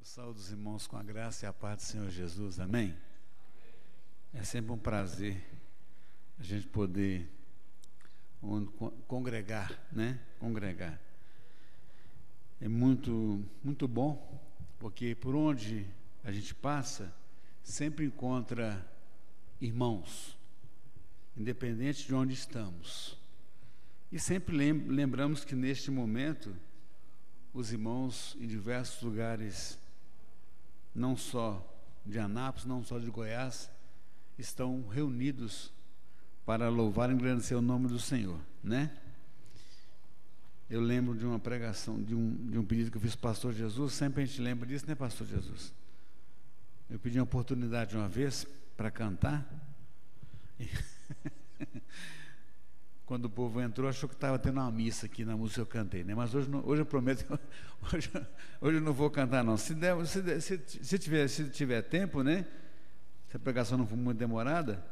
Saúde os irmãos com a graça e a paz do Senhor Jesus, amém? É sempre um prazer a gente poder congregar, né? Congregar. É muito bom, porque por onde a gente passa, sempre encontra irmãos, independente de onde estamos. E sempre lembramos que neste momento, os irmãos em diversos lugares, não só de Anápolis, não só de Goiás, estão reunidos para louvar e engrandecer o nome do Senhor, né? Eu lembro de uma pregação, de um pedido que eu fiz para o pastor Jesus, sempre a gente lembra disso, né, pastor Jesus? Eu pedi uma oportunidade uma vez para cantar, e quando o povo entrou, achou que estava tendo uma missa aqui na música que eu cantei, né? Mas hoje eu prometo que hoje eu não vou cantar, não. Se tiver tempo, né? Se a pregação não for muito demorada,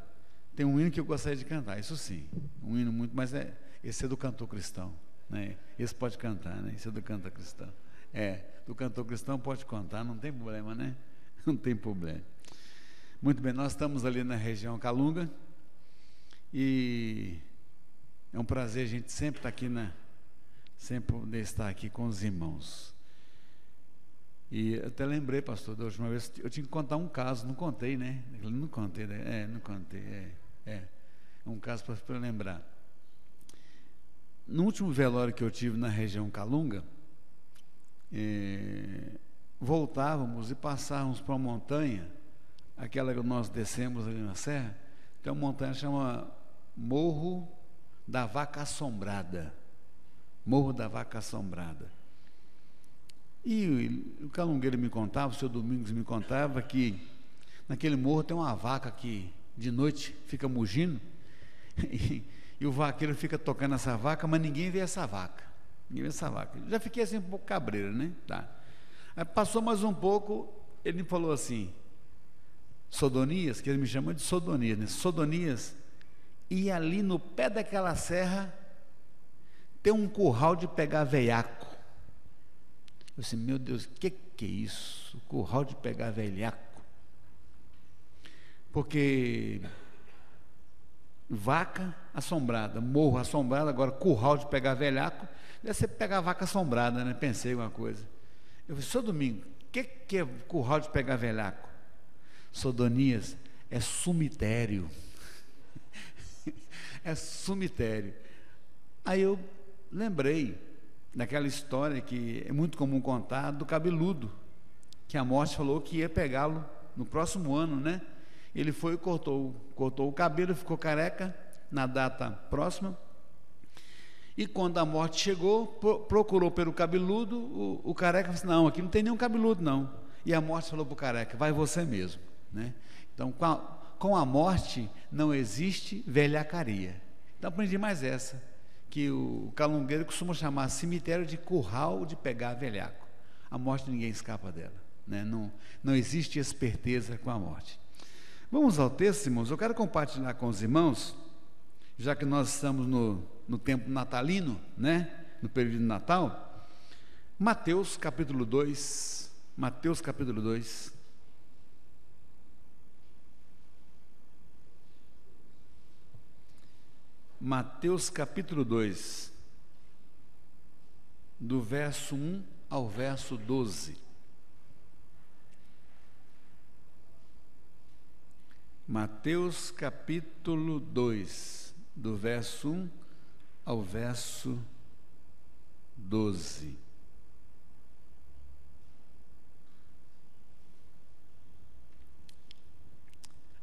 tem um hino que eu gostaria de cantar, isso sim. Um hino muito, mas esse é do cantor cristão, né? Esse pode cantar, né? Esse é do cantor cristão. Do cantor cristão pode cantar, não tem problema, né? Não tem problema. Muito bem, nós estamos ali na região Calunga e é um prazer a gente sempre estar aqui, sempre poder estar aqui com os irmãos. E eu até lembrei, pastor, da última vez, eu tinha que contar um caso, não contei, né? Não contei, né? Não contei, um caso para lembrar. No último velório que eu tive na região Calunga, voltávamos e passávamos para uma montanha, aquela que nós descemos ali na serra, tem uma montanha que chama Morro da Vaca Assombrada. Morro da Vaca Assombrada. E o calungueiro me contava, o seu Domingos me contava que naquele morro tem uma vaca que de noite fica mugindo e o vaqueiro fica tocando essa vaca, mas ninguém vê essa vaca. Ninguém vê essa vaca. Já fiquei assim um pouco cabreiro, né? Tá. Aí passou mais um pouco, ele me falou assim, Sodonias, que ele me chama de Sodonias, né? Sodonias, e ali no pé daquela serra tem um curral de pegar veiaco. Eu disse, meu Deus, o que é isso? Curral de pegar velhaco. Porque vaca assombrada, morro assombrado, agora curral de pegar velhaco, deve ser pegar vaca assombrada, né? Pensei uma coisa. Eu falei, seu Domingo, o que é curral de pegar velhaco? Sodonias, é cemitério. É cemitério. Aí eu lembrei daquela história que é muito comum contar do cabeludo, que a morte falou que ia pegá-lo no próximo ano, né? Ele foi e cortou o cabelo, ficou careca na data próxima, e quando a morte chegou, procurou pelo cabeludo, o careca disse, não, aqui não tem nenhum cabeludo não, e a morte falou para o careca, vai você mesmo, né? Então com a morte não existe velhacaria. Então aprendi mais essa, que o calungueiro costuma chamar cemitério de curral de pegar velhaco. A morte ninguém escapa dela, né? Não existe esperteza com a morte. Vamos ao texto, irmãos. Eu quero compartilhar com os irmãos, já que nós estamos no tempo natalino, né? No período de Natal, Mateus capítulo 2, Mateus capítulo 2. Mateus capítulo 2, do verso 1 ao verso 12. Mateus capítulo 2, do verso 1 ao verso 12.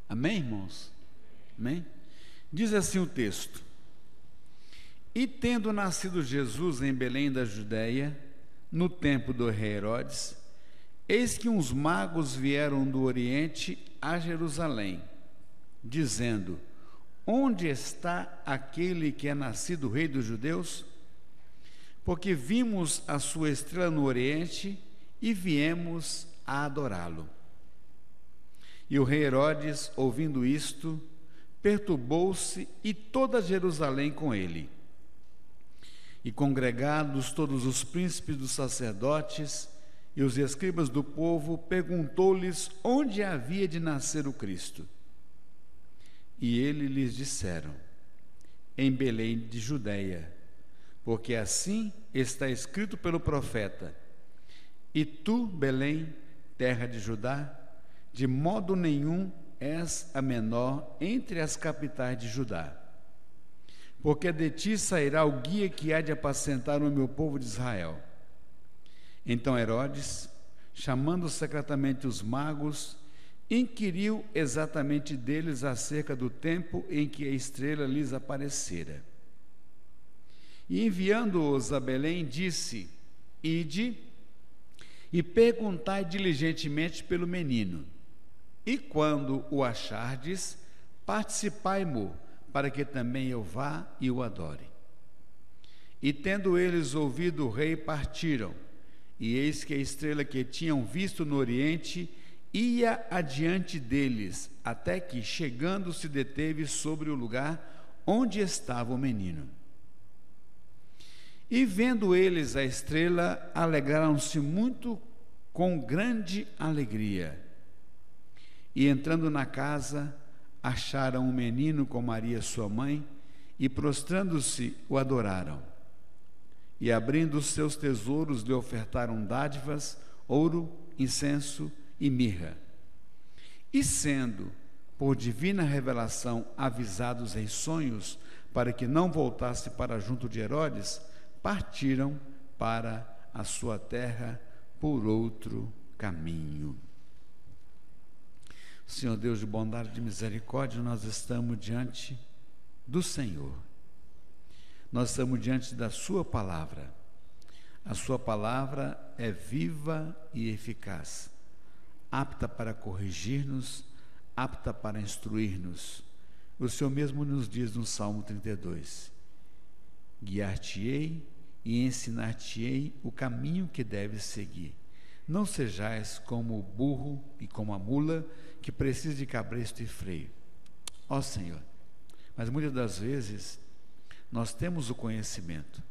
Amém, irmãos? Amém? Diz assim o texto: E tendo nascido Jesus em Belém da Judéia, no tempo do rei Herodes, eis que uns magos vieram do Oriente a Jerusalém, dizendo, onde está aquele que é nascido rei dos judeus? Porque vimos a sua estrela no Oriente e viemos a adorá-lo. E o rei Herodes, ouvindo isto, perturbou-se e toda Jerusalém com ele. E congregados todos os príncipes dos sacerdotes E os escribas do povo perguntou-lhes onde havia de nascer o Cristo. E eles lhes disseram: em Belém de Judeia, porque assim está escrito pelo profeta: e tu, Belém, terra de Judá, de modo nenhum és a menor entre as capitais de Judá, porque de ti sairá o guia que há de apacentar o meu povo de Israel. Então Herodes, chamando secretamente os magos, inquiriu exatamente deles acerca do tempo em que a estrela lhes aparecera. E enviando-os a Belém, disse: ide e perguntai diligentemente pelo menino, e quando o achardes, participai-mo, para que também eu vá e o adore. E tendo eles ouvido o rei, partiram, e eis que a estrela que tinham visto no oriente ia adiante deles, até que, chegando, se deteve sobre o lugar onde estava o menino. E vendo eles a estrela, alegraram-se muito com grande alegria. E entrando na casa, acharam o menino com Maria sua mãe, e prostrando-se o adoraram. E abrindo os seus tesouros, lhe ofertaram dádivas, ouro, incenso e mirra. E sendo, por divina revelação, avisados em sonhos, para que não voltasse para junto de Herodes, partiram para a sua terra por outro caminho. Senhor Deus de bondade e de misericórdia, nós estamos diante do Senhor. Nós estamos diante da sua palavra. A sua palavra é viva e eficaz, apta para corrigir-nos, apta para instruir-nos. O Senhor mesmo nos diz no Salmo 32: guiar-te-ei e ensinar-te-ei o caminho que deves seguir. Não sejais como o burro e como a mula, que precisa de cabresto e freio. Ó Senhor, mas muitas das vezes nós temos o conhecimento,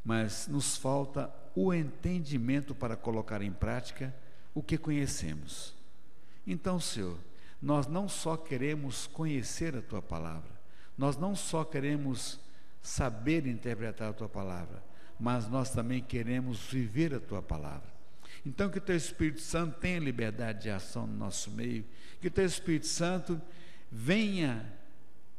mas nos falta o entendimento para colocar em prática o que conhecemos. Então, Senhor, nós não só queremos conhecer a Tua palavra, nós não só queremos saber interpretar a Tua palavra, mas nós também queremos viver a Tua palavra. Então, que o Teu Espírito Santo tenha liberdade de ação no nosso meio, que o Teu Espírito Santo venha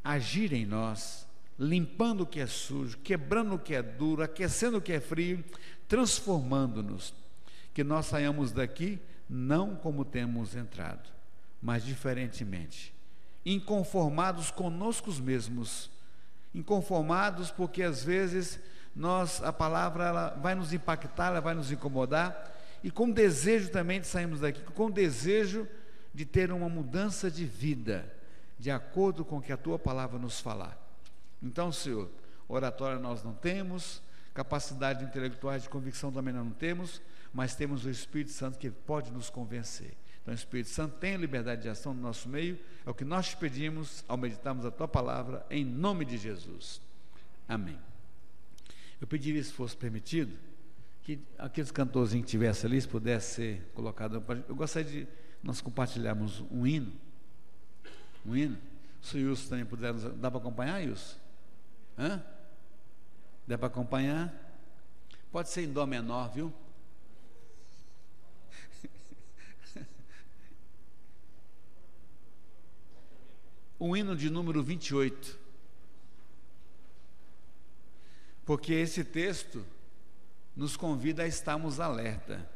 agir em nós, limpando o que é sujo, quebrando o que é duro, aquecendo o que é frio, transformando-nos, que nós saiamos daqui não como temos entrado, mas diferentemente, inconformados conosco mesmos, inconformados porque às vezes a palavra ela vai nos impactar, ela vai nos incomodar, e com desejo também de sairmos daqui, com desejo de ter uma mudança de vida, de acordo com o que a Tua palavra nos falar. Então, Senhor, oratória nós não temos, capacidade intelectual de convicção também nós não temos, mas temos o Espírito Santo que pode nos convencer. Então, o Espírito Santo tem liberdade de ação no nosso meio, é o que nós te pedimos ao meditarmos a Tua palavra, em nome de Jesus. Amém. Eu pediria, se fosse permitido, que aqueles cantorzinhos que estivessem ali, se pudesse ser colocado. Eu gostaria de nós compartilharmos um hino. Se o Wilson também puder, dá para acompanhar, Wilson? Hã? Dá para acompanhar? Pode ser em dó menor, viu? O hino de número 28. Porque esse texto nos convida a estarmos alerta,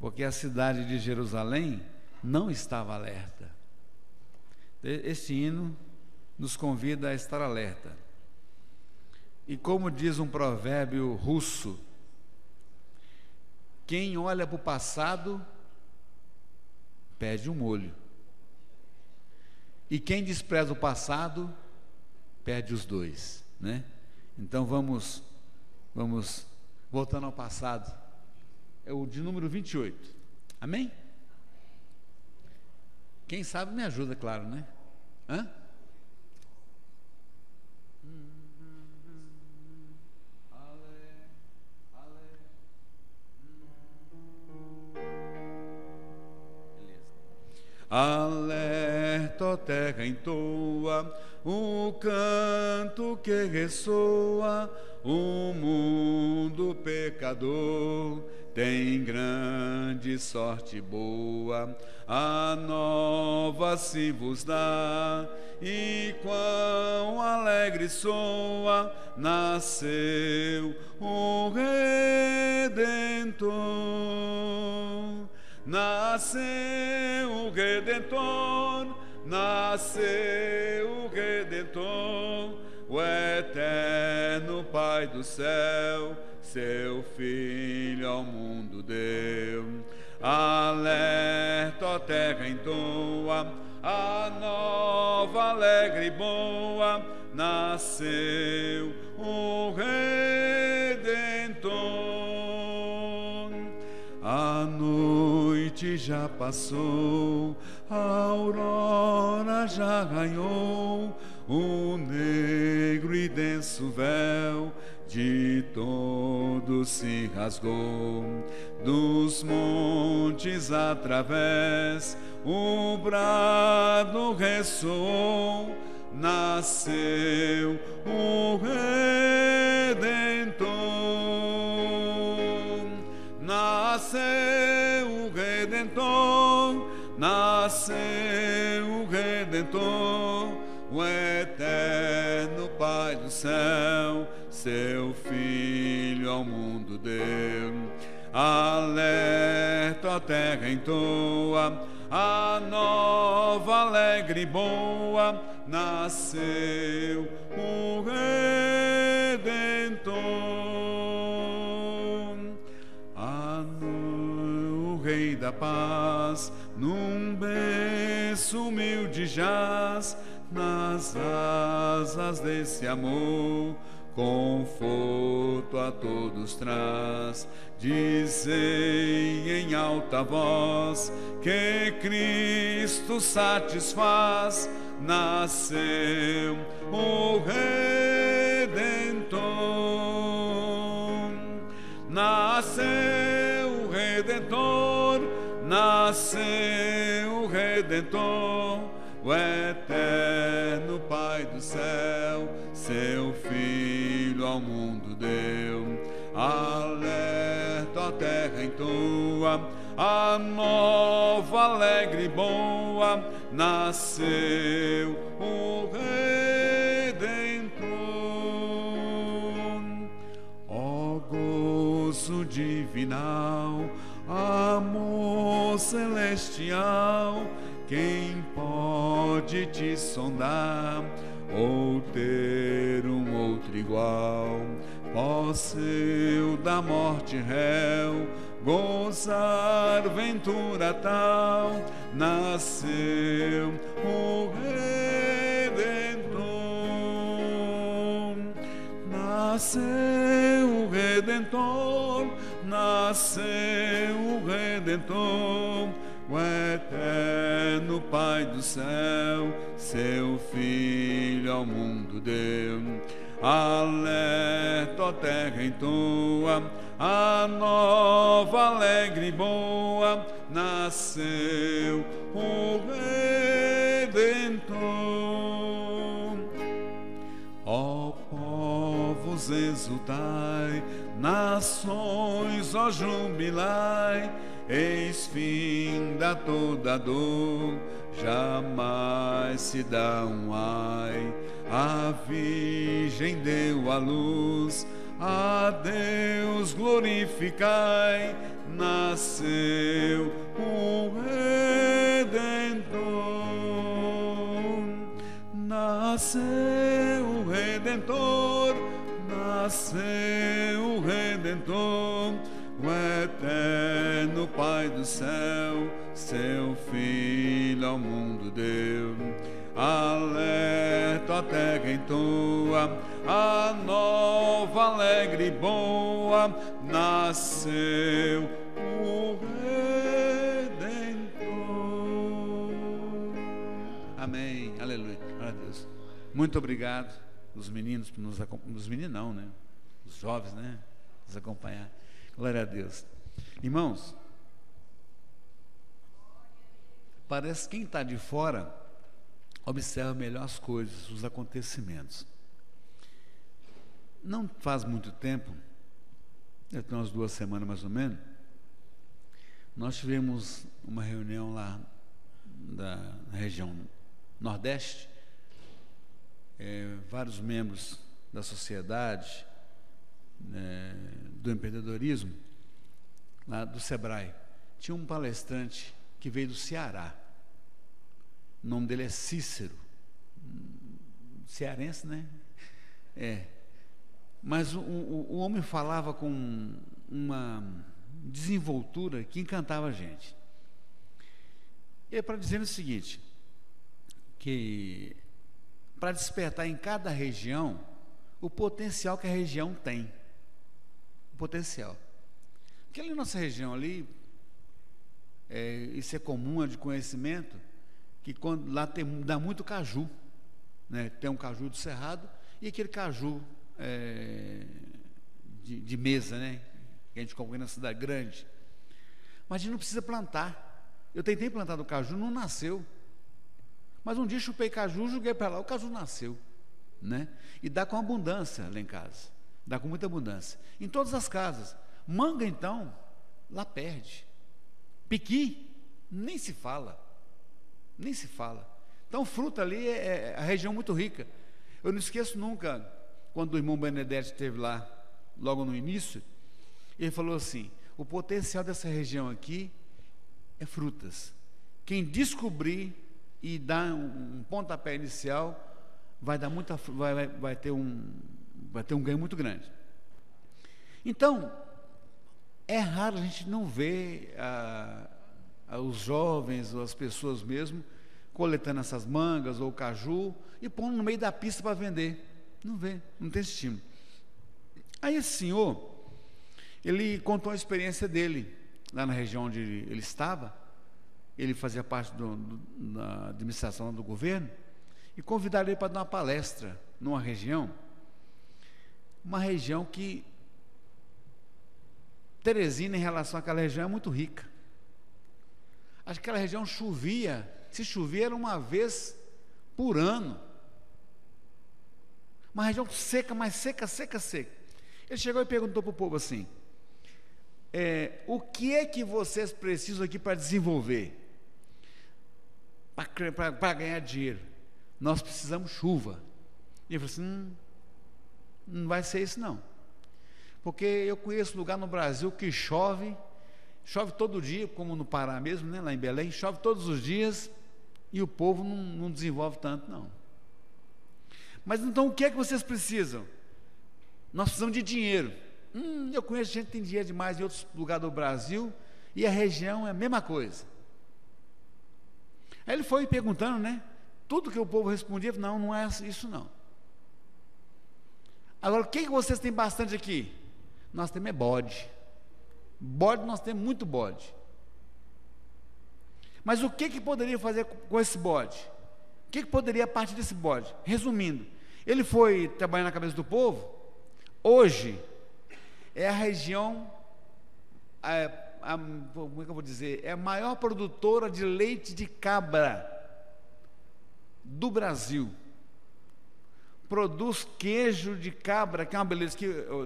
porque a cidade de Jerusalém não estava alerta. Esse hino nos convida a estar alerta. E como diz um provérbio russo, quem olha para o passado perde um olho, e quem despreza o passado perde os dois, né? Então vamos voltando ao passado, é o de número 28, amém? Quem sabe me ajuda, claro, né? Hã? Alerta, ó terra, entoa o canto que ressoa, o mundo pecador tem grande sorte boa, a nova se vos dá, e quão alegre soa, nasceu o Redentor. Nasceu o Redentor, nasceu o Redentor, o eterno Pai do céu, seu Filho ao mundo deu. Alerta, ó terra, entoa a nova, alegre e boa, nasceu o Redentor. A noite já passou, a aurora já raiou, o negro e denso véu de todos se rasgou. Dos montes através o brado ressoou, nasceu o Redentor. Nasceu o Redentor, nasceu o Redentor, o eterno Pai do céu, seu Filho ao mundo deu. Alerta, ó terra, entoa a nova, alegre e boa, nasceu o Redentor. O Rei da paz num berço humilde jaz, nas asas desse amor conforto a todos traz. Dizei em alta voz que Cristo satisfaz, nasceu o Redentor. Nasceu o Redentor, nasceu o Redentor, o eterno Pai do céu, seu Filho ao mundo deu. Alerta, ó terra, entoa a nova, alegre e boa, nasceu o Redentor. Ó gozo divinal, amor celestial, quem pode te sondar ou ter um outro igual? Posso eu da morte réu gozar ventura tal, nasceu o Redentor. Nasceu o Redentor, nasceu o Redentor, o eterno Pai do céu, seu Filho ao mundo deu. Alerta, ó terra, entoa a nova, alegre e boa, nasceu o Redentor. Ó povos, exultai, nações, ó jubilai, eis finda toda dor, jamais se dá um ai. A Virgem deu a luz, a Deus glorificai, nasceu o Redentor. Nasceu o Redentor, nasceu o Redentor, o eterno Pai do céu, seu Filho ao mundo deu. Alerta, ó terra, entoa a nova, alegre e boa, nasceu o Redentor. Amém, aleluia, glória a Deus. Muito obrigado os meninos por nos acompanhar, os meninos não, né? Os jovens, né? Nos acompanhar. Glória a Deus. Irmãos, Parece que quem está de fora observa melhor as coisas, os acontecimentos. Não faz muito tempo, já tem umas 2 semanas mais ou menos, nós tivemos uma reunião lá na região Nordeste, vários membros da sociedade, do empreendedorismo, lá do Sebrae. Tinha um palestrante que veio do Ceará, o nome dele é Cícero, cearense, né? Mas o homem falava com uma desenvoltura que encantava a gente. E é para dizer o seguinte, que para despertar em cada região o potencial que a região tem. O potencial. Porque ali na nossa região ali, isso é comum, é de conhecimento, que quando lá dá muito caju, né? Tem um caju do cerrado e aquele caju de mesa, né? Que a gente compra na cidade grande. Mas a gente não precisa plantar. Eu tentei plantar do caju, não nasceu. Mas um dia chupei caju, joguei para lá, o caju nasceu, né? E dá com abundância lá em casa. Dá com muita abundância. Em todas as casas. Manga, então, lá perde. Piqui, nem se fala. Nem se fala. Então, fruta ali é a região muito rica. Eu não esqueço nunca, quando o irmão Benedetti esteve lá, logo no início, ele falou assim, o potencial dessa região aqui é frutas. Quem descobrir e dar um pontapé inicial, vai ter um ganho muito grande. Então, é raro a gente não ver os jovens, ou as pessoas mesmo, coletando essas mangas ou caju e pondo no meio da pista para vender. Não vê, não tem esse estímulo. Aí esse senhor, ele contou a experiência dele, lá na região onde ele estava. Ele fazia parte da administração do governo, e convidaram ele para dar uma palestra numa região, que Teresina, em relação àquela região, é muito rica. Acho que aquela região chovia, se chovia era uma vez por ano. Uma região seca, mas seca. Ele chegou e perguntou para o povo assim, o que é que vocês precisam aqui para desenvolver? Para ganhar dinheiro? Nós precisamos chuva. E ele falou assim, não vai ser isso não. Porque eu conheço lugar no Brasil que chove todo dia, como no Pará mesmo, né, lá em Belém, chove todos os dias, e o povo não desenvolve tanto não. Mas então o que é que vocês precisam? Nós precisamos de dinheiro. Eu conheço gente que tem dinheiro demais em outros lugares do Brasil, e a região é a mesma coisa. Aí ele foi perguntando, né? Tudo que o povo respondia, não é isso não. Agora, o que vocês têm bastante aqui? Nós temos bode. Bode, nós temos muito bode. Mas o que poderia fazer com esse bode? O que poderia a partir desse bode? Resumindo, ele foi trabalhar na cabeça do povo. Hoje é a região, como é que eu vou dizer? É a maior produtora de leite de cabra do Brasil. Produz queijo de cabra, que é uma beleza.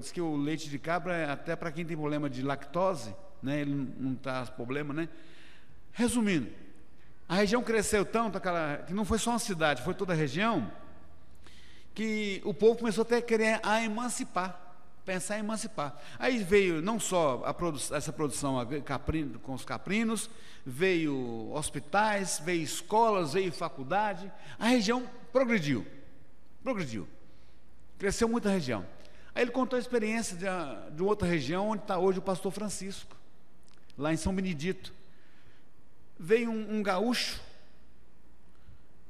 Diz que o leite de cabra, até para quem tem problema de lactose, né, ele não traz problema, né? Resumindo, a região cresceu tanto, que não foi só uma cidade, foi toda a região, que o povo começou até a querer pensar em emancipar. Aí veio não só essa produção com os caprinos, veio hospitais, veio escolas, veio faculdade. A região progrediu, cresceu muito a região. Aí ele contou a experiência de outra região, onde está hoje o pastor Francisco, lá em São Benedito. Veio um gaúcho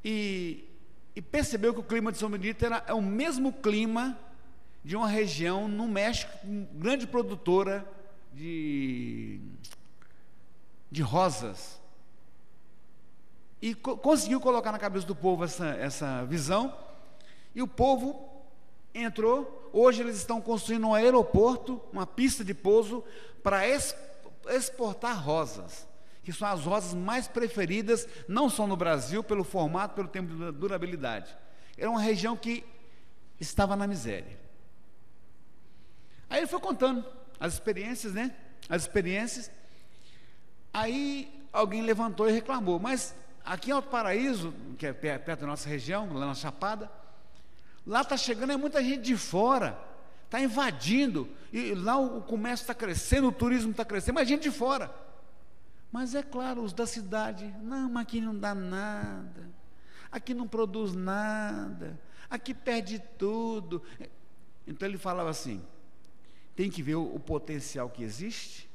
e percebeu que o clima de São Benedito é o mesmo clima de uma região no México, grande produtora de rosas. E conseguiu colocar na cabeça do povo essa visão, e o povo entrou. Hoje eles estão construindo um aeroporto, uma pista de pouso, para exportar rosas. que são as rosas mais preferidas, não só no Brasil, pelo formato, pelo tempo de durabilidade. Era uma região que estava na miséria. Aí ele foi contando as experiências, né? As experiências. Aí alguém levantou e reclamou, mas aqui em Alto Paraíso, que é perto da nossa região, lá na Chapada, lá está chegando muita gente de fora, está invadindo, e lá o comércio está crescendo, o turismo está crescendo, mas gente de fora. Mas é claro, os da cidade, não, mas aqui não dá nada, aqui não produz nada, aqui perde tudo. Então ele falava assim, tem que ver o potencial que existe,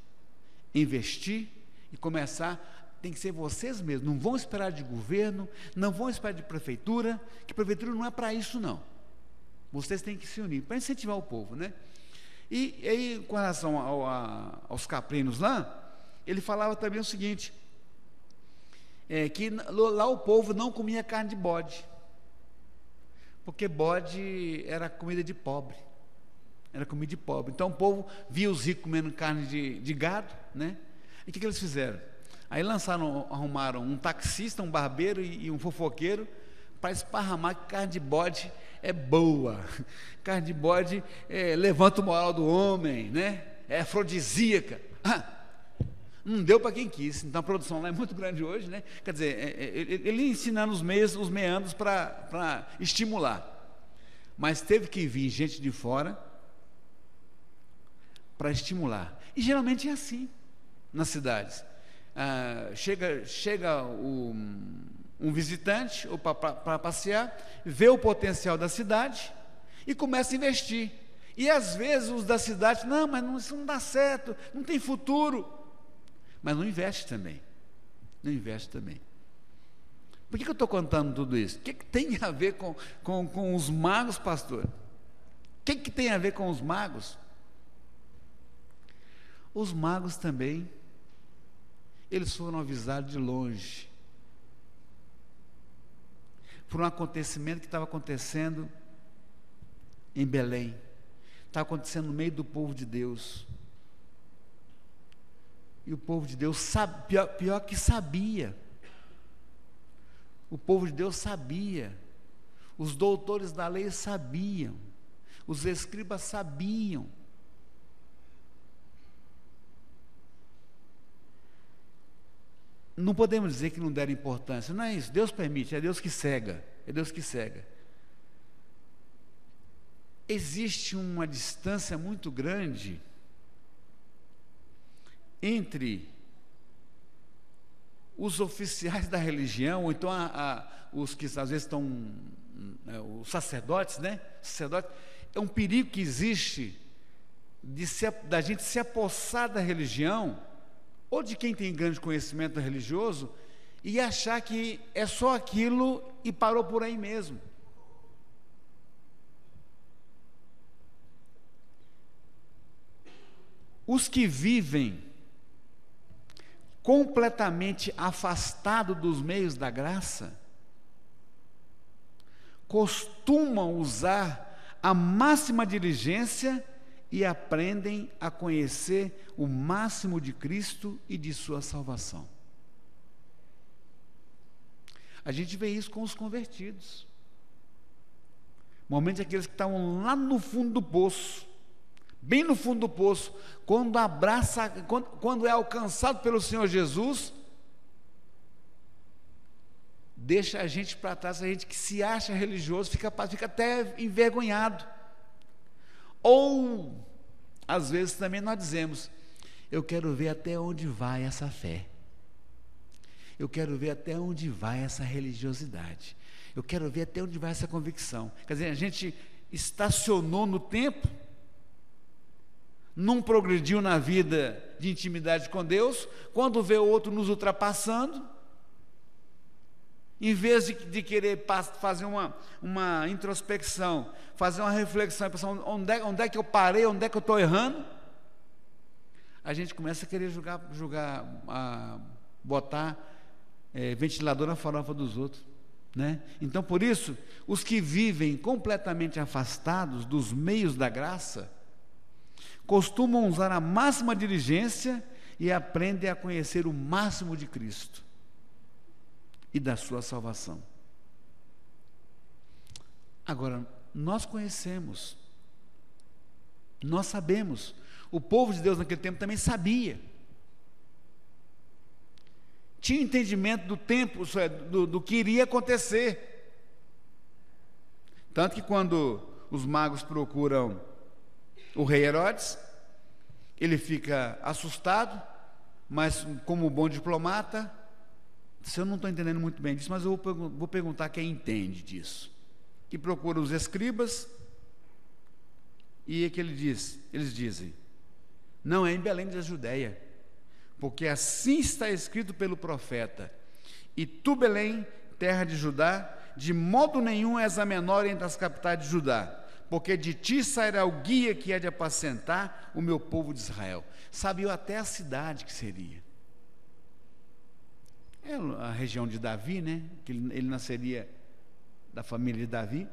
investir e começar. Tem que ser vocês mesmos, não vão esperar de governo, não vão esperar de prefeitura, que prefeitura não é para isso não. Vocês têm que se unir, para incentivar o povo, né? E aí, com relação aos caprinos lá, ele falava também o seguinte, que lá o povo não comia carne de bode, porque bode era comida de pobre, era comida de pobre. Então o povo via os ricos comendo carne de gado, né? E o que eles fizeram? Aí arrumaram um taxista, um barbeiro e um fofoqueiro para esparramar que carne de bode é boa, carne de bode levanta o moral do homem, né? É afrodisíaca. Não deu para quem quis. Então a produção lá é muito grande hoje, né? Quer dizer, ele ensinando os meandros para estimular, mas teve que vir gente de fora para estimular. E geralmente é assim nas cidades. Chega um visitante ou para passear, vê o potencial da cidade e começa a investir. E às vezes os da cidade, não, mas isso não dá certo, não tem futuro. Mas não investe também. Não investe também. Por que eu estou contando tudo isso? O que tem a ver com os magos, pastor? O que tem a ver com os magos? Os magos também, eles foram avisados de longe por um acontecimento que estava acontecendo em Belém, estava acontecendo no meio do povo de Deus, e o povo de Deus sabia, pior que sabia, o povo de Deus sabia, os doutores da lei sabiam, os escribas sabiam. Não podemos dizer que não deram importância, não é isso, Deus permite, é Deus que cega, é Deus que cega. Existe uma distância muito grande entre os oficiais da religião, ou então os que às vezes estão, os sacerdotes, né? Sacerdote, é um perigo que existe da gente se apossar da religião, ou de quem tem grande conhecimento religioso, e achar que é só aquilo e parou por aí mesmo. Os que vivem completamente afastados dos meios da graça, costumam usar a máxima diligência e aprendem a conhecer o máximo de Cristo e de sua salvação. A gente vê isso com os convertidos. Momentos aqueles que estavam lá no fundo do poço, bem no fundo do poço, quando é alcançado pelo Senhor Jesus, deixa a gente para trás, a gente que se acha religioso, fica até envergonhado. Ou, às vezes também nós dizemos, eu quero ver até onde vai essa fé, eu quero ver até onde vai essa religiosidade, eu quero ver até onde vai essa convicção. Quer dizer, a gente estacionou no tempo, não progrediu na vida de intimidade com Deus, quando vê o outro nos ultrapassando, em vez de querer fazer uma introspecção, fazer uma reflexão, pensar onde é que eu parei, onde é que eu estou errando, a gente começa a querer botar ventilador na farofa dos outros, né? Então, por isso, os que vivem completamente afastados dos meios da graça, costumam usar a máxima diligência e aprendem a conhecer o máximo de Cristo e da sua salvação. Agora, nós conhecemos, nós sabemos, o povo de Deus naquele tempo também sabia, tinha entendimento do tempo, do que iria acontecer. Tanto que quando os magos procuram o rei Herodes, ele fica assustado, mas como bom diplomata, eu não estou entendendo muito bem disso, mas eu vou perguntar quem entende disso. Que procura os escribas, e é que eles dizem, não é em Belém da Judéia, porque assim está escrito pelo profeta, e tu, Belém, terra de Judá, de modo nenhum és a menor entre as capitais de Judá, porque de ti sairá o guia que há de apacentar o meu povo de Israel. Sabia até a cidade que seria. É a região de Davi, né? Que ele nasceria da família de Davi,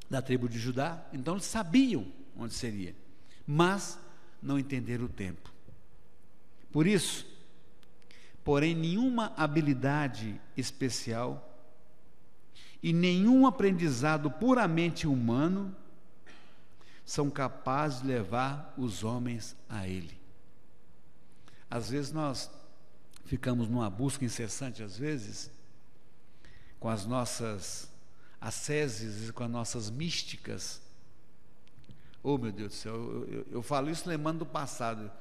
da tribo de Judá. Então eles sabiam onde seria, mas não entenderam o tempo. Por isso, porém, nenhuma habilidade especial e nenhum aprendizado puramente humano são capazes de levar os homens a Ele. Às vezes nós ficamos numa busca incessante, às vezes, com as nossas asceses e com as nossas místicas. Oh, meu Deus do céu, eu falo isso lembrando do passado.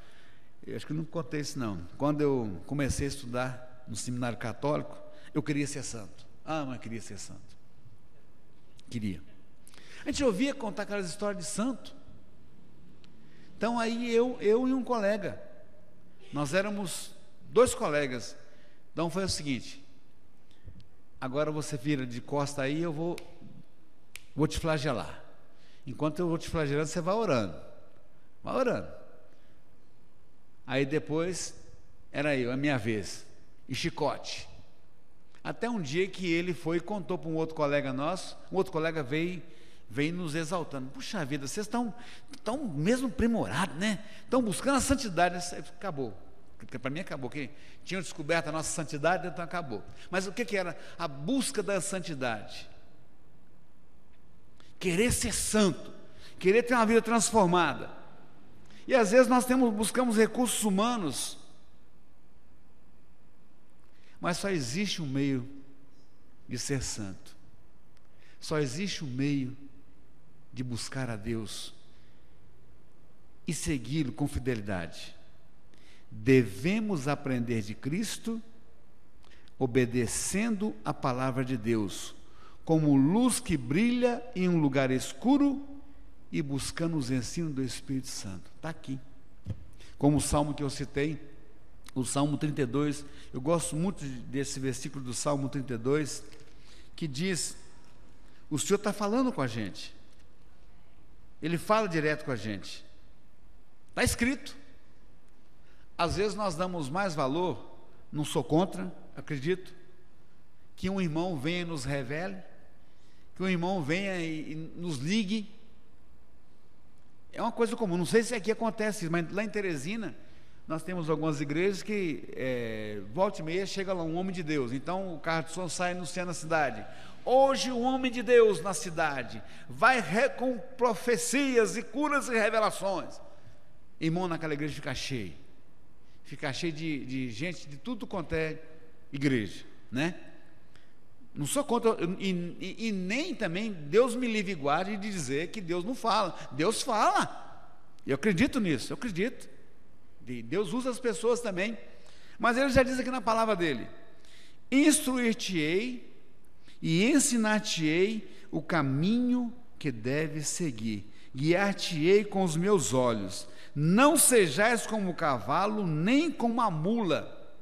Eu acho que não contei isso não. Quando eu comecei a estudar no seminário católico, eu queria ser santo. Mas queria ser santo. Queria. A gente ouvia contar aquelas histórias de santo. Então aí eu e um colega, nós éramos 2 colegas. Então foi o seguinte: agora você vira de costa aí, eu vou te flagelar. Enquanto eu vou te flagelando, você vai orando. Vai orando. Aí depois, era a minha vez, e chicote. Até um dia que ele foi e contou para um outro colega nosso, um outro colega veio nos exaltando. Puxa vida, vocês estão mesmo aprimorados, né? Estão buscando a santidade. Acabou. Para mim acabou, que tinham descoberto a nossa santidade, então acabou. Mas o que era? A busca da santidade. Querer ser santo, querer ter uma vida transformada. E às vezes nós buscamos recursos humanos, mas só existe um meio de ser santo, só existe um meio de buscar a Deus e segui-lo com fidelidade. Devemos aprender de Cristo, obedecendo a palavra de Deus, como luz que brilha em um lugar escuro, e buscando os ensinos do Espírito Santo. Está aqui. Como o salmo que eu citei, o Salmo 32, eu gosto muito desse versículo do Salmo 32, que diz, o Senhor está falando com a gente, Ele fala direto com a gente, está escrito. Às vezes nós damos mais valor, não sou contra, acredito, que um irmão venha e nos revele, que um irmão venha e nos ligue. É uma coisa comum, não sei se aqui acontece, mas lá em Teresina, nós temos algumas igrejas que, volta e meia, chega lá um homem de Deus, então o carro de som sai anunciando na cidade, hoje o homem de Deus na cidade, vai com profecias e curas e revelações. Irmão, naquela igreja fica cheio de gente de tudo quanto é igreja, né? Não sou contra, e nem também Deus me livre e guarde de dizer que Deus não fala. Deus fala, eu acredito nisso, eu acredito. Deus usa as pessoas também, mas Ele já diz aqui na palavra dEle, instruir-te-ei e ensinar-te-ei o caminho que deves seguir, guiar-te-ei com os meus olhos, não sejais como o cavalo, nem como a mula,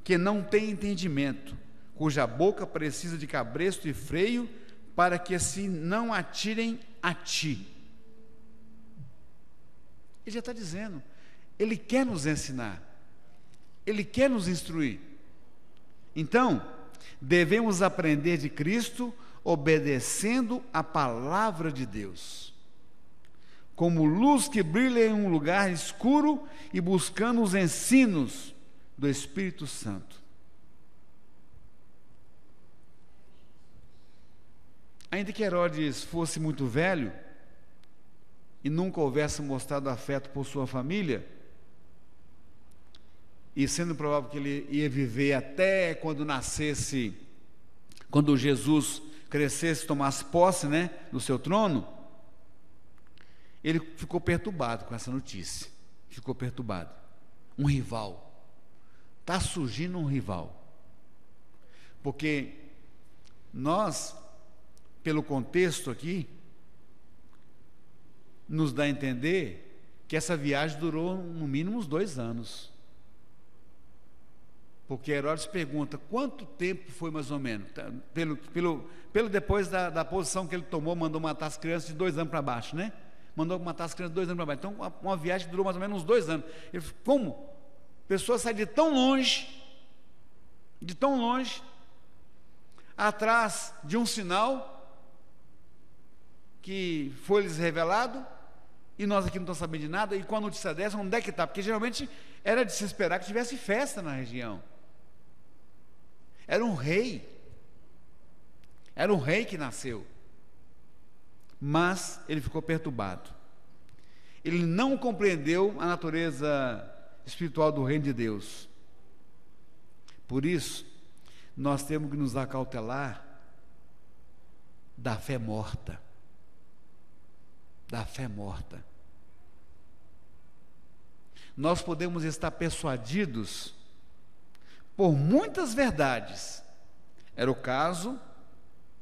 que não tem entendimento, cuja boca precisa de cabresto e freio, para que assim não atirem a ti. Ele já está dizendo, Ele quer nos ensinar, Ele quer nos instruir. Então, devemos aprender de Cristo, obedecendo a palavra de Deus. como luz que brilha em um lugar escuro e buscando os ensinos do Espírito Santo. Ainda que Herodes fosse muito velho e nunca houvesse mostrado afeto por sua família, e sendo provável que ele ia viver até quando nascesse, quando Jesus crescesse, tomasse posse, né, do seu trono, ele ficou perturbado com essa notícia. Ficou perturbado. Um rival. Está surgindo um rival. Porque nós, pelo contexto aqui, nos dá a entender que essa viagem durou no mínimo uns 2 anos. Porque Herodes pergunta, quanto tempo foi mais ou menos? Pelo depois da posição que ele tomou, mandou matar as crianças de 2 anos para baixo, né? Mandou matar as crianças de 2 anos para baixo. Então, uma viagem que durou mais ou menos uns 2 anos. Ele falou, como? Pessoas saem de tão longe, atrás de um sinal que foi lhes revelado, e nós aqui não estamos sabendo de nada, e com a notícia dessa, onde é que está? Porque geralmente era de se esperar que tivesse festa na região. Era um rei que nasceu, mas ele ficou perturbado. Ele não compreendeu a natureza espiritual do reino de Deus. Por isso, nós temos que nos acautelar da fé morta. Da fé morta. Nós podemos estar persuadidos por muitas verdades. Era o caso,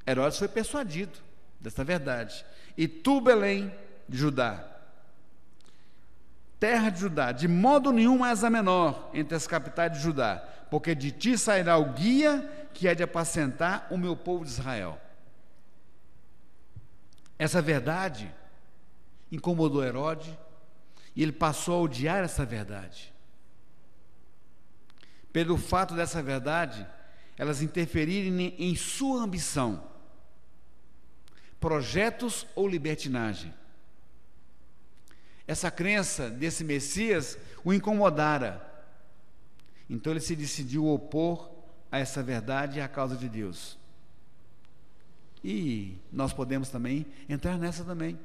Herodes foi persuadido desta verdade. E tu, Belém de Judá, terra de Judá, de modo nenhum és a menor entre as capitais de Judá, porque de ti sairá o guia que é de apacentar o meu povo de Israel. Essa verdade incomodou Herodes, e ele passou a odiar essa verdade. Pelo fato dessa verdade, elas interferirem em sua ambição, projetos ou libertinagem. Essa crença desse Messias o incomodara. Então ele se decidiu opor a essa verdade e à causa de Deus. E nós podemos também entrar nessa também.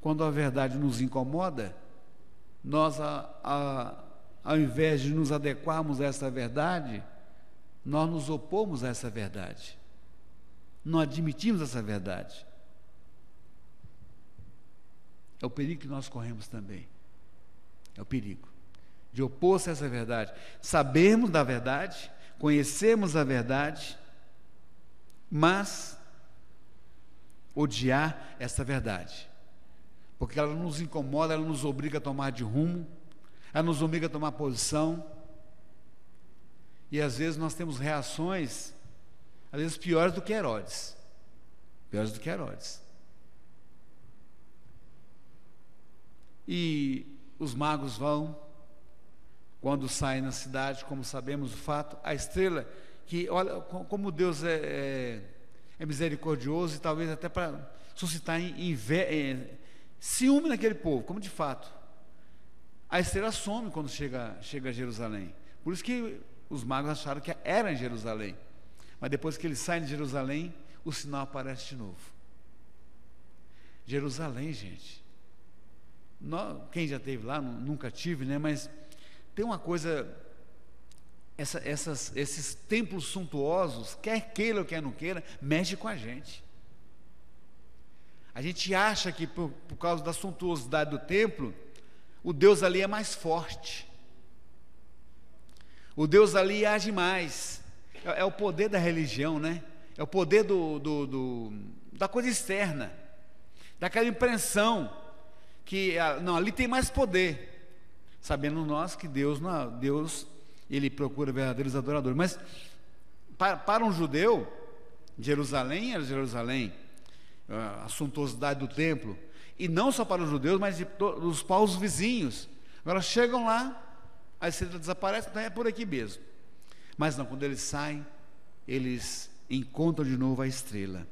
Quando a verdade nos incomoda, nós, ao invés de nos adequarmos a essa verdade, nós nos opomos a essa verdade. Não admitimos essa verdade. É o perigo que nós corremos também. É o perigo de opor-se a essa verdade. Sabermos da verdade, conhecermos a verdade, mas odiar essa verdade. Porque ela nos incomoda, ela nos obriga a tomar de rumo, ela nos obriga a tomar posição, e às vezes nós temos reações, às vezes piores do que Herodes, E os magos vão, quando saem na cidade, como sabemos o fato, a estrela, que olha como Deus é misericordioso, e talvez até para suscitar ciúme naquele povo, como de fato. A estrela some quando chega a Jerusalém. Por isso que os magos acharam que era em Jerusalém. Mas depois que eles saem de Jerusalém, o sinal aparece de novo. Jerusalém, gente. Quem já esteve lá, nunca tive, né? Mas tem uma coisa, esses templos suntuosos, quer queira ou quer não queira, mexe com a gente. A gente acha que por causa da suntuosidade do templo, o Deus ali é mais forte. O Deus ali age mais. É o poder da religião, né? É o poder da coisa externa, daquela impressão que não, ali tem mais poder. Sabendo nós que Deus, ele procura verdadeiros adoradores. Mas para um judeu, Jerusalém era Jerusalém, a suntuosidade do templo, e não só para os judeus, mas dos povos vizinhos. Agora chegam lá, a estrela desaparece, então é por aqui mesmo. Mas não, quando eles saem, eles encontram de novo a estrela.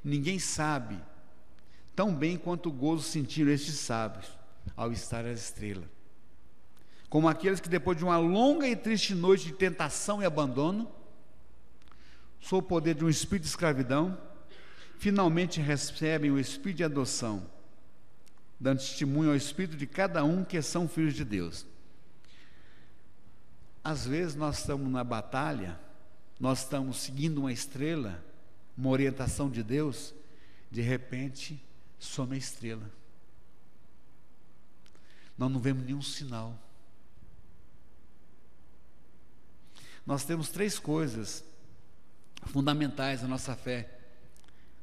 Ninguém sabe, tão bem quanto o gozo sentiram estes sábios ao estar à estrela. Como aqueles que depois de uma longa e triste noite de tentação e abandono, sob o poder de um espírito de escravidão, finalmente recebem o espírito de adoção, dando testemunho ao espírito de cada um que são filhos de Deus. Às vezes nós estamos na batalha, nós estamos seguindo uma estrela, uma orientação de Deus, de repente some a estrela. Nós não vemos nenhum sinal. Nós temos 3 coisas fundamentais na nossa fé,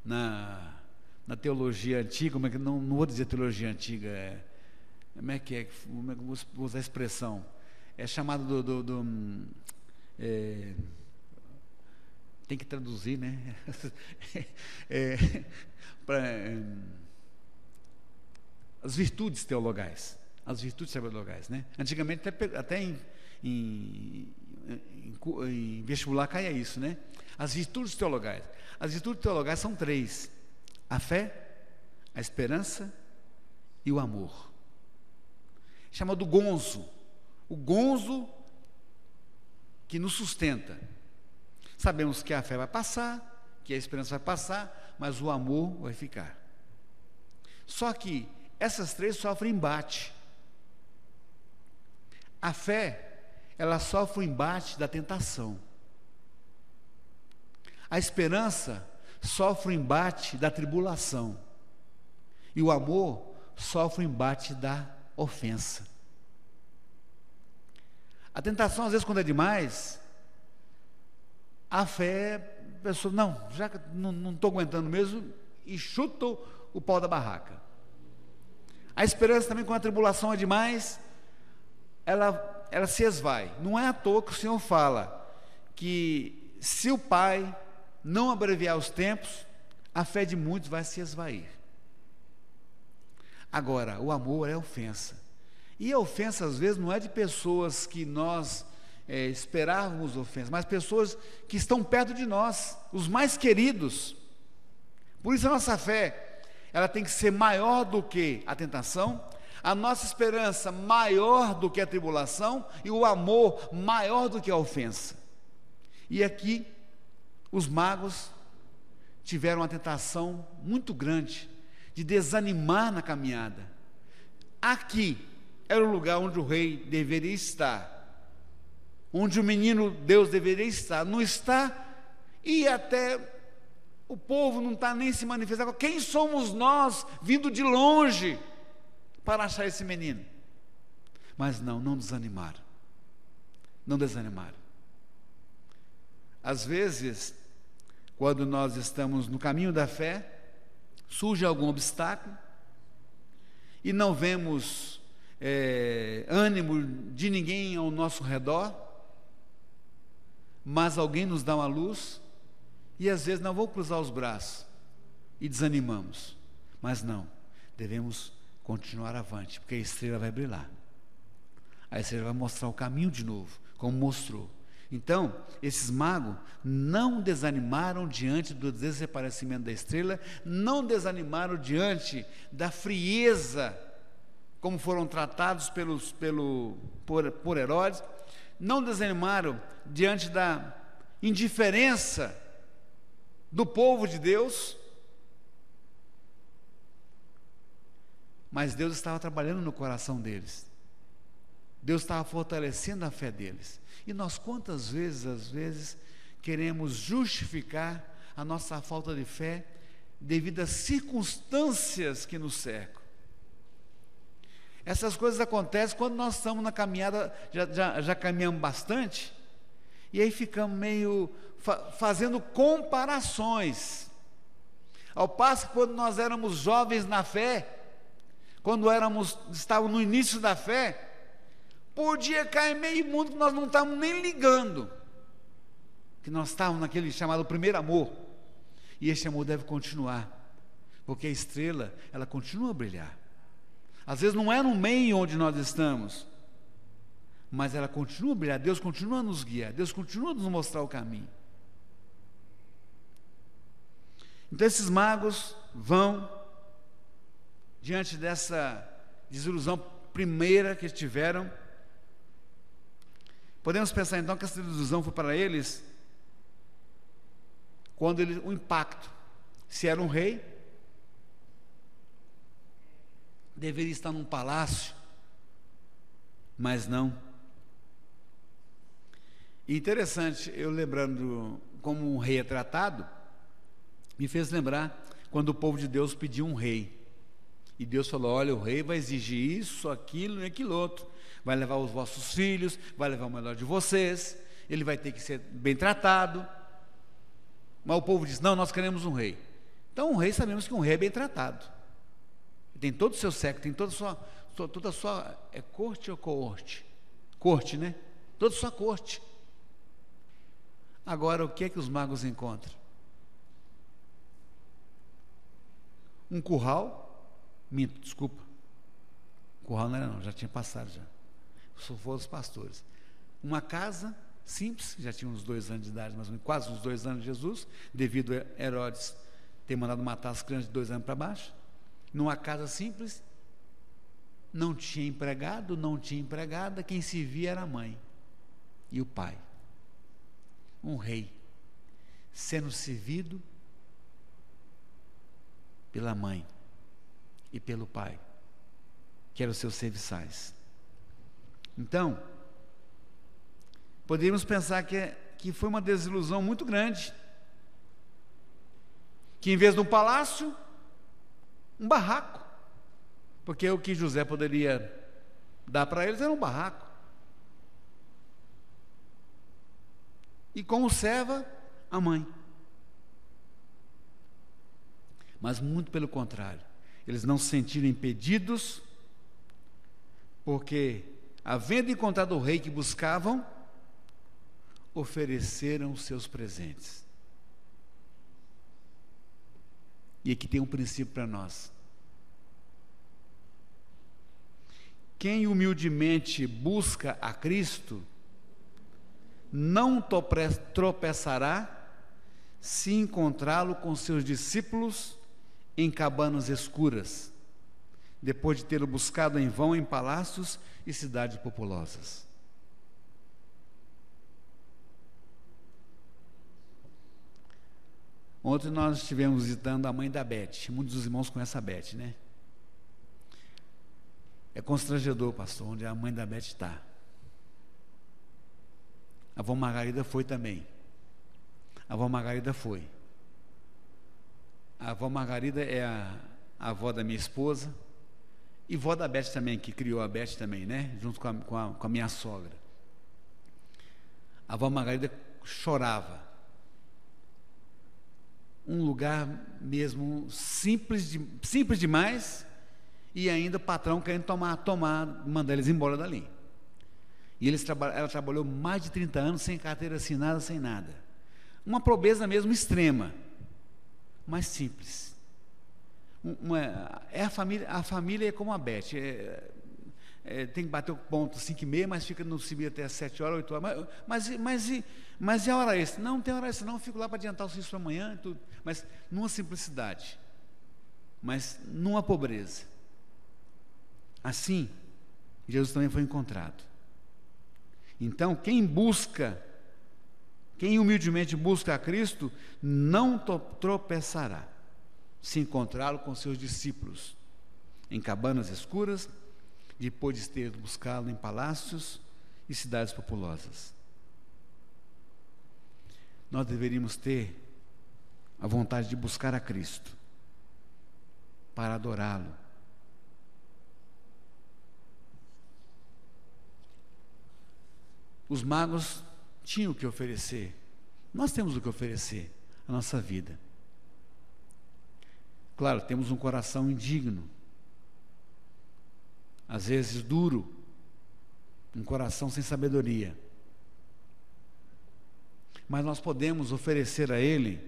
na teologia antiga, não vou dizer teologia antiga, como é que vou usar a expressão? É chamado tem que traduzir, né? As virtudes teologais, né? Antigamente até em vestibular caia isso, né? As virtudes teologais. As virtudes teologais são 3: a fé, a esperança e o amor. Chamado gonzo. O gonzo que nos sustenta. Sabemos que a fé vai passar, que a esperança vai passar, mas o amor vai ficar. Só que essas 3 sofrem embate. A fé, ela sofre o embate da tentação. A esperança sofre o embate da tribulação. E o amor sofre o embate da ofensa. A tentação, às vezes, quando é demais, a fé, a pessoa, já que não estou aguentando mesmo, e chuta o pau da barraca. A esperança também, quando a tribulação é demais, ela se esvai. Não é à toa que o Senhor fala que se o Pai não abreviar os tempos, a fé de muitos vai se esvair. Agora, o amor é ofensa. E a ofensa, às vezes, não é de pessoas que nós esperávamos ofensa, mas pessoas que estão perto de nós, os mais queridos. Por isso a nossa fé, ela tem que ser maior do que a tentação, a nossa esperança maior do que a tribulação e o amor maior do que a ofensa. E aqui, os magos tiveram uma tentação muito grande de desanimar na caminhada. Aqui era o lugar onde o rei deveria estar, onde o menino Deus deveria estar, não está, e até o povo não está nem se manifestando. Quem somos nós, vindo de longe, para achar esse menino? Mas não desanimaram, não desanimaram. Às vezes, quando nós estamos no caminho da fé, surge algum obstáculo, e não vemos ânimo de ninguém ao nosso redor, mas alguém nos dá uma luz, e às vezes não vou cruzar os braços e desanimamos, mas não, devemos continuar avante, porque a estrela vai brilhar, a estrela vai mostrar o caminho de novo, como mostrou. Então, esses magos não desanimaram diante do desaparecimento da estrela, não desanimaram diante da frieza como foram tratados por Herodes, não desanimaram diante da indiferença do povo de Deus, mas Deus estava trabalhando no coração deles, Deus estava fortalecendo a fé deles. E nós quantas vezes, às vezes, queremos justificar a nossa falta de fé devido às circunstâncias que nos cercam. Essas coisas acontecem quando nós estamos na caminhada, já caminhamos bastante, e aí ficamos meio fazendo comparações. Ao passo que quando nós éramos jovens na fé, quando estávamos no início da fé, podia cair meio mundo que nós não estávamos nem ligando, que nós estávamos naquele chamado primeiro amor, e esse amor deve continuar, porque a estrela, ela continua a brilhar. Às vezes não é no meio onde nós estamos, mas ela continua a brilhar, Deus continua a nos guiar, Deus continua a nos mostrar o caminho. Então esses magos vão diante dessa desilusão primeira que eles tiveram. Podemos pensar então que essa desilusão foi para eles quando o impacto, se era um rei, deveria estar num palácio, mas não. E interessante, eu lembrando como um rei é tratado, me fez lembrar quando o povo de Deus pediu um rei. E Deus falou: olha, o rei vai exigir isso, aquilo e aquilo outro. Vai levar os vossos filhos, vai levar o melhor de vocês, ele vai ter que ser bem tratado. Mas o povo diz: não, nós queremos um rei. Então, um rei, sabemos que um rei é bem tratado. Ele tem todo o seu século, tem toda a sua é corte ou coorte? Corte, né? Toda a sua corte. Agora, o que é que os magos encontram? Um curral. Minto, desculpa. Curral não era não, já tinha passado já. Só foram os pastores. Uma casa simples, já tinha uns 2 anos de idade, mais ou menos, quase uns 2 anos de Jesus, devido a Herodes ter mandado matar as crianças de 2 anos para baixo. Numa casa simples, não tinha empregado, não tinha empregada, quem se via era a mãe e o pai. Um rei sendo servido pela mãe e pelo pai, que eram os seus serviçais. Então, poderíamos pensar que foi uma desilusão muito grande, que em vez de um palácio, um barraco, porque o que José poderia dar para eles era um barraco. E como serva, a mãe. Mas muito pelo contrário, eles não se sentiram impedidos, porque, havendo encontrado o rei que buscavam, ofereceram os seus presentes. E aqui tem um princípio para nós. Quem humildemente busca a Cristo, não tropeçará se encontrá-lo com seus discípulos em cabanas escuras, depois de tê-lo buscado em vão em palácios e cidades populosas. Ontem nós estivemos visitando a mãe da Beth. Muitos dos irmãos conhecem a Beth, né? É constrangedor, pastor, onde a mãe da Beth está. A avó Margarida foi também. A avó Margarida foi. A avó Margarida é a avó da minha esposa e vó da Beth também, que criou a Beth também, né? Junto com a minha sogra. A avó Margarida chorava. Um lugar mesmo simples demais, e ainda o patrão querendo mandar eles embora dali. E ela trabalhou mais de 30 anos sem carteira assinada, sem nada. Uma pobreza mesmo extrema, mas simples. A família é como a Beth, tem que bater o ponto 5h30, mas fica no civil até às 7 horas, 8 horas. Mas e a hora extra? Não tem hora extra, não, eu fico lá para adiantar o serviço para amanhã e tudo. Mas numa simplicidade, mas numa pobreza. Assim, Jesus também foi encontrado. Então, quem humildemente busca a Cristo, não tropeçará se encontrá-lo com seus discípulos em cabanas escuras, depois de ter buscá-lo em palácios e cidades populosas. Nós deveríamos ter a vontade de buscar a Cristo para adorá-lo. Os magos tinham o que oferecer. Nós temos o que oferecer, a nossa vida. Claro, temos um coração indigno, às vezes duro, um coração sem sabedoria. Mas nós podemos oferecer a Ele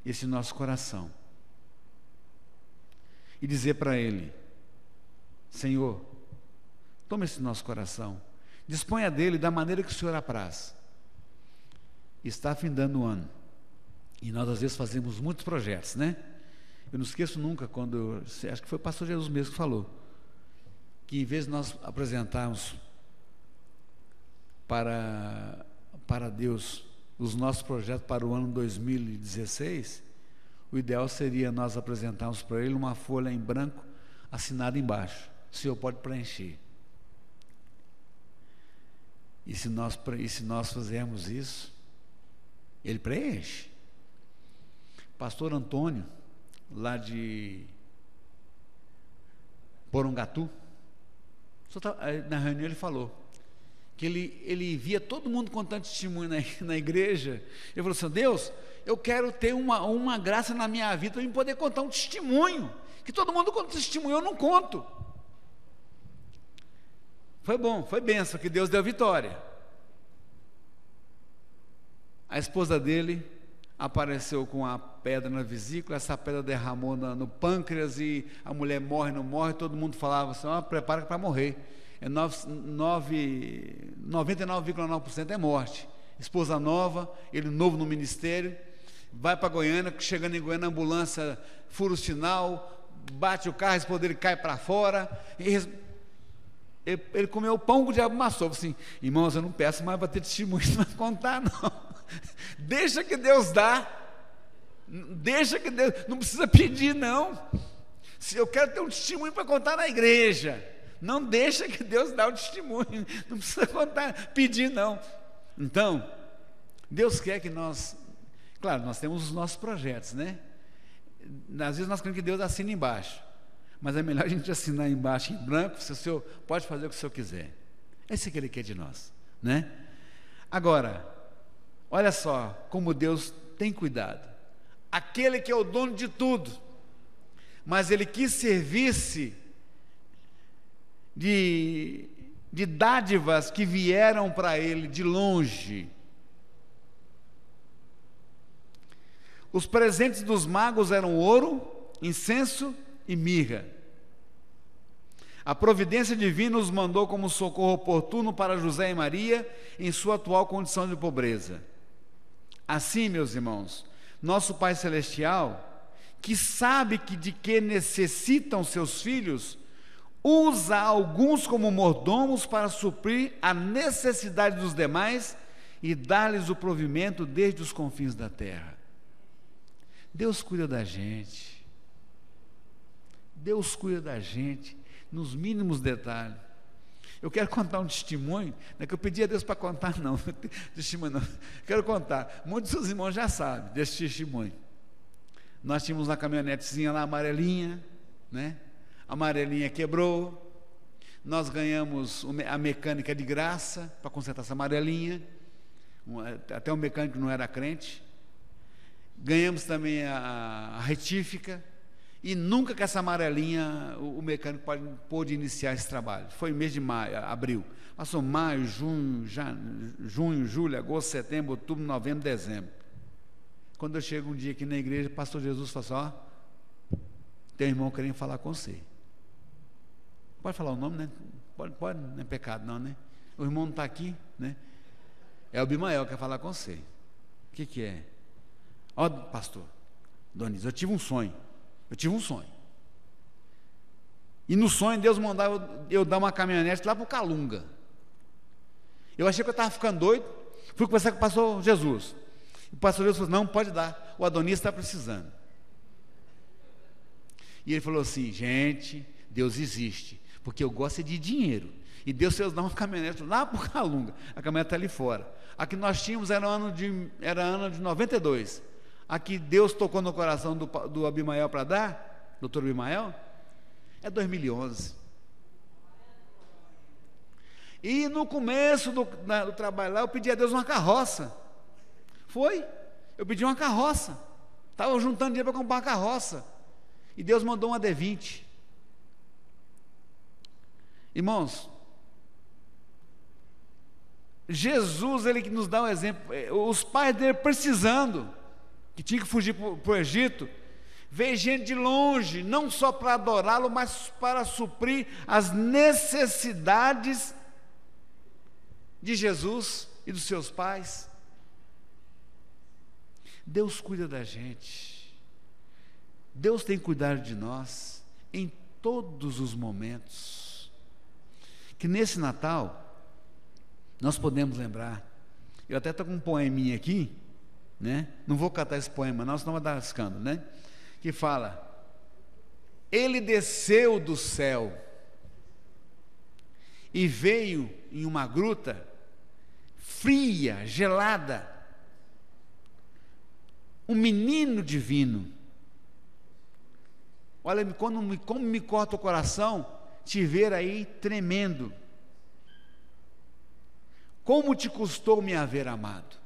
esse nosso coração e dizer para Ele: Senhor, toma esse nosso coração, disponha dele da maneira que o Senhor apraz. Está findando o ano, e nós às vezes fazemos muitos projetos, né? Eu não esqueço nunca quando, acho que foi o pastor Jesus mesmo que falou, que em vez de nós apresentarmos para Deus os nossos projetos para o ano 2016, o ideal seria nós apresentarmos para Ele uma folha em branco assinada embaixo. O Senhor pode preencher. E se nós fizermos isso, Ele preenche. Pastor Antônio, lá de Porongatu, na reunião ele falou que ele via todo mundo contando testemunho na igreja. Ele falou assim: Deus, eu quero ter uma graça na minha vida para eu poder contar um testemunho, que todo mundo conta testemunho, eu não conto. Foi bom, foi bênção, que Deus deu vitória. A esposa dele apareceu com a pedra na vesícula, essa pedra derramou no pâncreas e a mulher morre, não morre, todo mundo falava assim: prepara para morrer. 99,9% é morte. Esposa nova, ele novo no ministério, vai para Goiânia, chegando em Goiânia, a ambulância fura o sinal, bate o carro, a esposa dele cai para fora, ele comeu o pão que o diabo amassou. Assim: irmãos, eu não peço mais para ter testemunho para contar, não. Deixa que Deus dá, deixa que Deus, não precisa pedir, não. Se eu quero ter um testemunho para contar na igreja, não deixa que Deus dá o testemunho, não precisa contar, pedir, não. Então, Deus quer que nós, claro, nós temos os nossos projetos, né? Às vezes nós queremos que Deus assine embaixo, mas é melhor a gente assinar embaixo em branco, se o Senhor pode fazer o que o Senhor quiser. É isso que Ele quer de nós, né? Agora, olha só como Deus tem cuidado. Aquele que é o dono de tudo, mas Ele quis servir-se de dádivas que vieram para Ele de longe. Os presentes dos magos eram ouro, incenso e mirra. A providência divina os mandou como socorro oportuno para José e Maria em sua atual condição de pobreza. Assim, meus irmãos, nosso Pai Celestial, que sabe de que necessitam seus filhos, usa alguns como mordomos para suprir a necessidade dos demais e dar-lhes o provimento desde os confins da terra. Deus cuida da gente. Deus cuida da gente nos mínimos detalhes. Eu quero contar um testemunho, não é que eu pedi a Deus para contar, não, testemunho não, quero contar. Muitos dos irmãos já sabem desse testemunho. Nós tínhamos uma caminhonetezinha lá amarelinha, né? A amarelinha quebrou, nós ganhamos a mecânica de graça para consertar essa amarelinha, até o mecânico não era crente. Ganhamos também a retífica, e nunca que essa amarelinha o mecânico pôde iniciar esse trabalho. Foi mês de maio, abril. Passou maio, junho, julho, agosto, setembro, outubro, novembro, dezembro. Quando eu chego um dia aqui na igreja, o pastor Jesus fala assim: tem um irmão querendo falar com você. Pode falar o nome, né? Pode, não é pecado não, né? O irmão não está aqui, né? É o Abimael que quer falar com você. O que é? Pastor Doniz, eu tive um sonho. E no sonho Deus mandava eu dar uma caminhonete lá para o Calunga. Eu achei que eu estava ficando doido. Fui conversar com o pastor Jesus. O pastor Jesus falou: não, pode dar, o Adonis está precisando. E ele falou assim: gente, Deus existe, porque eu gosto de dinheiro. E Deus fez dar uma caminhonete lá para o Calunga. A caminhonete está ali fora. A que nós tínhamos era ano de 92. A que Deus tocou no coração do Abimael para dar, doutor Abimael, é 2011. E no começo do trabalho lá, eu pedi a Deus uma carroça. Eu pedi uma carroça. Estava juntando dinheiro para comprar uma carroça. E Deus mandou uma D20. Irmãos, Jesus, Ele que nos dá um exemplo, os pais dele precisando, que tinha que fugir para o Egito, veio gente de longe, não só para adorá-lo, mas para suprir as necessidades de Jesus e dos seus pais. Deus cuida da gente. Deus tem cuidado de nós em todos os momentos. Que nesse Natal nós podemos lembrar. Eu até estou com um poeminha aqui, né? Não vou catar esse poema não, senão vai dar escândalo, né? Que fala: Ele desceu do céu e veio em uma gruta fria, gelada, um menino divino. Olha, como me corta o coração te ver aí tremendo. Como te custou me haver amado?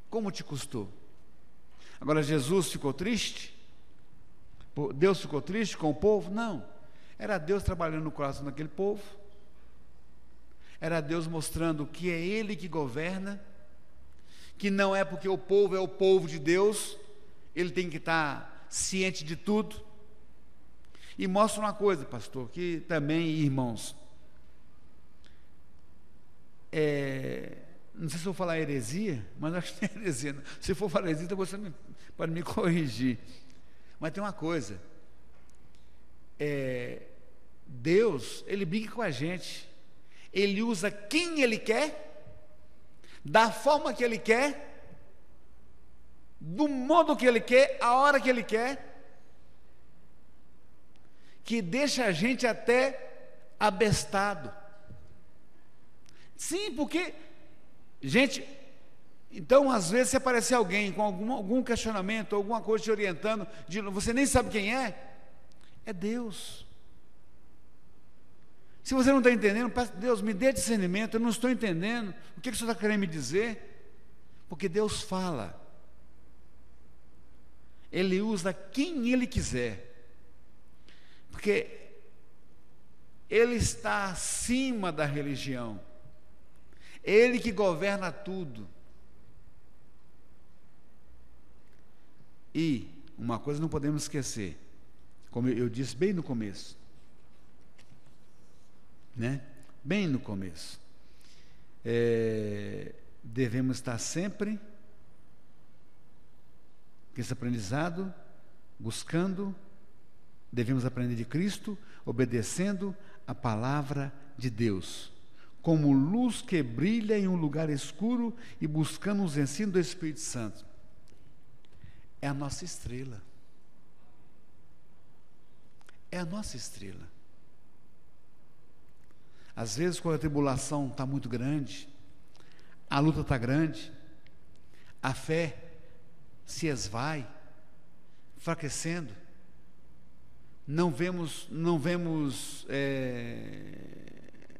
Como te custou? Agora, Jesus ficou triste? Deus ficou triste com o povo? Não. Era Deus trabalhando no coração daquele povo. Era Deus mostrando que é Ele que governa, que não é porque o povo é o povo de Deus, ele tem que estar ciente de tudo. E mostra uma coisa, pastor, que também, irmãos, não sei se eu vou falar heresia, mas acho que não é heresia. Não. Se for falar heresia, então você pode me corrigir. Mas tem uma coisa, Deus, Ele brinca com a gente. Ele usa quem Ele quer, da forma que Ele quer, do modo que Ele quer, a hora que Ele quer, que deixa a gente até abestado. Sim, porque, gente, então às vezes se aparecer alguém com algum questionamento, alguma coisa te orientando, você nem sabe quem é Deus. Se você não está entendendo, Deus, me dê discernimento, eu não estou entendendo, o que o Senhor está querendo me dizer? Porque Deus fala, Ele usa quem Ele quiser, porque Ele está acima da religião, Ele que governa tudo. E uma coisa não podemos esquecer, como eu disse bem no começo, né? Bem no começo, devemos estar sempre com esse aprendizado, buscando, devemos aprender de Cristo, obedecendo a palavra de Deus, como luz que brilha em um lugar escuro e buscando os ensinos do Espírito Santo. É a nossa estrela. É a nossa estrela. Às vezes, quando a tribulação está muito grande, a luta está grande, a fé se esvai, enfraquecendo, não vemos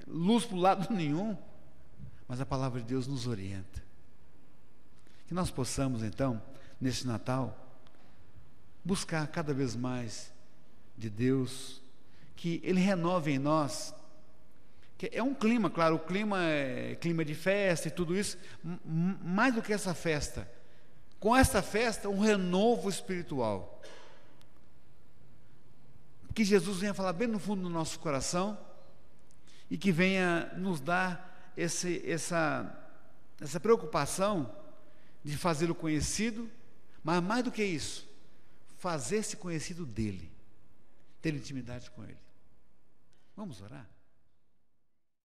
luz para o lado nenhum, mas a palavra de Deus nos orienta. Que nós possamos, então, neste Natal, buscar cada vez mais de Deus, que Ele renove em nós. Que é um clima, claro, o clima é clima de festa e tudo isso, mais do que essa festa, com essa festa, um renovo espiritual. Que Jesus venha falar bem no fundo do nosso coração e que venha nos dar essa preocupação de fazê-lo conhecido, mas mais do que isso, fazer-se conhecido dele, ter intimidade com ele. Vamos orar?